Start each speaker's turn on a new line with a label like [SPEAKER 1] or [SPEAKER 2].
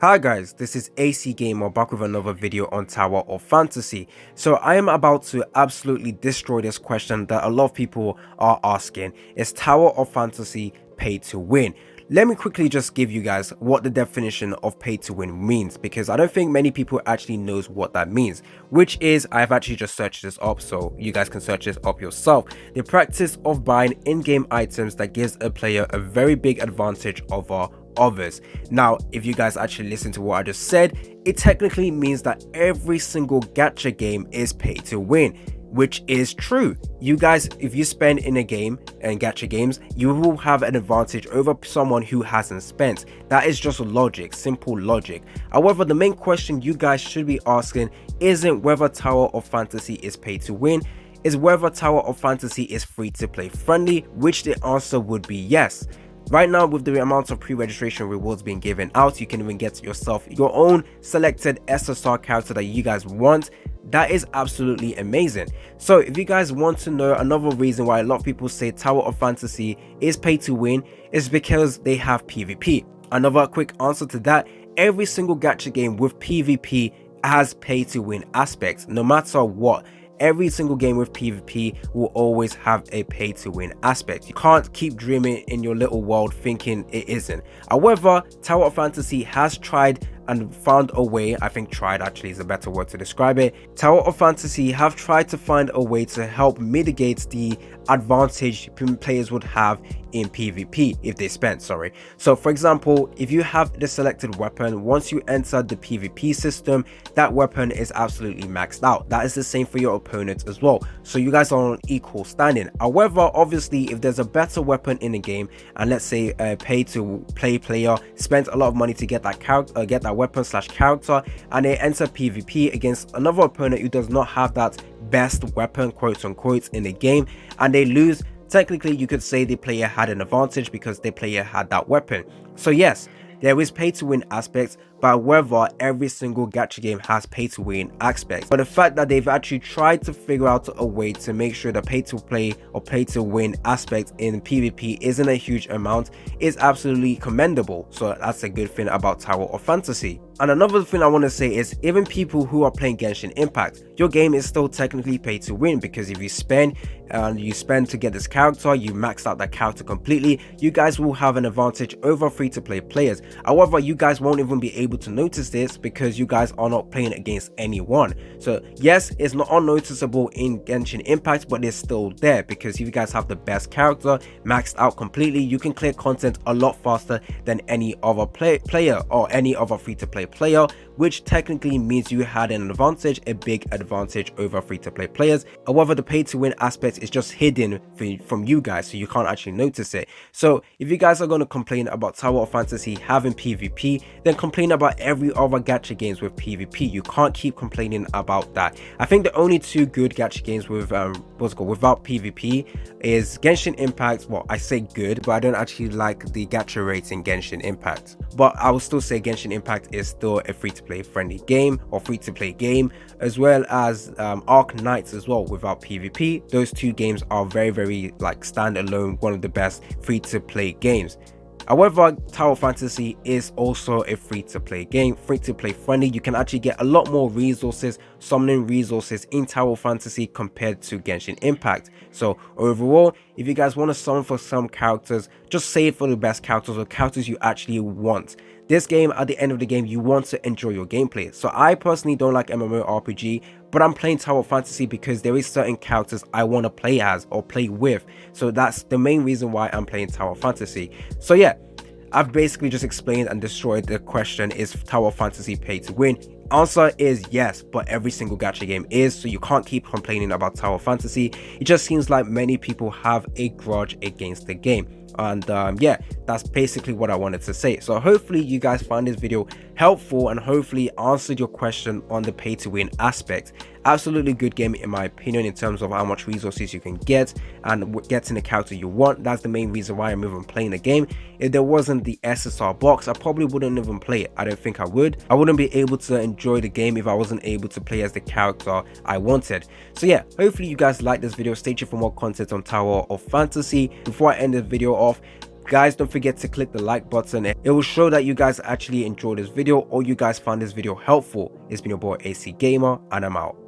[SPEAKER 1] Hi guys, this is AC Gamer back with another video on Tower of Fantasy. So I am about to absolutely destroy this question that a lot of people are asking. Is Tower of Fantasy pay to win? Let me quickly just give you guys what the definition of pay to win means, because I don't think many people actually knows what that means, which is, I've actually just searched this up so you guys can search this up yourself. The practice of buying in-game items that gives a player a very big advantage over others. Now, if you guys actually listen to what I just said, it technically means that every single gacha game is pay to win, which is true. You guys, if you spend in a game and gacha games, you will have an advantage over someone who hasn't spent. That is just logic, simple logic. However, the main question you guys should be asking isn't whether Tower of Fantasy is pay to win, is whether Tower of Fantasy is free to play friendly, which the answer would be yes. Right now, with the amount of pre-registration rewards being given out, you can even get yourself your own selected SSR character that you guys want. That is absolutely amazing. So if you guys want to know another reason why a lot of people say Tower of Fantasy is pay to win, is because they have PvP. Another quick answer to that: every single gacha game with PvP has pay to win aspects, no matter what. Every single game with PvP will always have a pay to win aspect. You can't keep dreaming in your little world thinking it isn't. However, Tower of Fantasy has tried and found a way. I think tried actually is a better word to describe it. Tower of Fantasy have tried to find a way to help mitigate the advantage players would have in PvP if they spent, So for example, if you have the selected weapon, once you enter the PvP system, that weapon is absolutely maxed out. That is the same for your opponents as well, so you guys are on equal standing. However, obviously, if there's a better weapon in the game, and let's say a pay to play player spent a lot of money to get that character, get that weapon slash character, and they enter PvP against another opponent who does not have that best weapon, quote unquote, in the game, and they lose, technically you could say the player had an advantage because the player had that weapon. So yes, there is pay to win aspects, but however, every single gacha game has pay to win aspects. But the fact that they've actually tried to figure out a way to make sure the pay to play or pay to win aspect in PvP isn't a huge amount is absolutely commendable. So that's a good thing about Tower of Fantasy. And another thing I want to say is, even people who are playing Genshin Impact, your game is still technically pay to win, because if you spend to get this character, you max out that character completely, you guys will have an advantage over free to play players. However, you guys won't even be able to notice this because you guys are not playing against anyone. So yes, it's not unnoticeable in Genshin Impact, but it's still there, because if you guys have the best character maxed out completely, you can clear content a lot faster than any other player or any other free to play player, which technically means you had an advantage, a big advantage over free to play players. However, the pay to win aspect is just hidden from you guys, so you can't actually notice it. So if you guys are going to complain about Tower of Fantasy having PvP, then complain about every other gacha games with PvP. You can't keep complaining about that. I think the only two good gacha games with without PvP is Genshin Impact. Well, I say good, but I don't actually like the gacha rates in Genshin Impact. But I will still say Genshin Impact is still a free to play friendly game, or free to play game, as well as Arc Knights as well without PvP. Those two games are very like standalone, one of the best free to play games. However, Tower Fantasy is also a free to play game, free to play friendly. You can actually get a lot more resources, summoning resources in Tower Fantasy compared to Genshin Impact. So overall, if you guys want to summon for some characters, just save for the best characters or characters you actually want. This game, at the end of the game, you want to enjoy your gameplay. So I personally don't like MMORPG, but I'm playing Tower Fantasy because there is certain characters I want to play as or play with. So that's the main reason why I'm playing Tower Fantasy. So yeah, I've basically just explained and destroyed the question: is Tower Fantasy pay to win? Answer is yes, but every single gacha game is, so you can't keep complaining about Tower Fantasy. It just seems like many people have a grudge against the game. And yeah, that's basically what I wanted to say. So hopefully you guys find this video helpful and hopefully answered your question on the pay to win aspect. Absolutely good game in my opinion, in terms of how much resources you can get and getting the character you want. That's the main reason why I'm even playing the game. If there wasn't the SSR box, I probably wouldn't even play it. I don't think I would. I wouldn't be able to enjoy the game if I wasn't able to play as the character I wanted. So yeah, hopefully you guys like this video. Stay tuned for more content on Tower of Fantasy. Before I end the video off, Guys, don't forget to click the like button. It will show that you guys actually enjoyed this video or you guys found this video helpful. It's been your boy AC Gamer, and I'm out.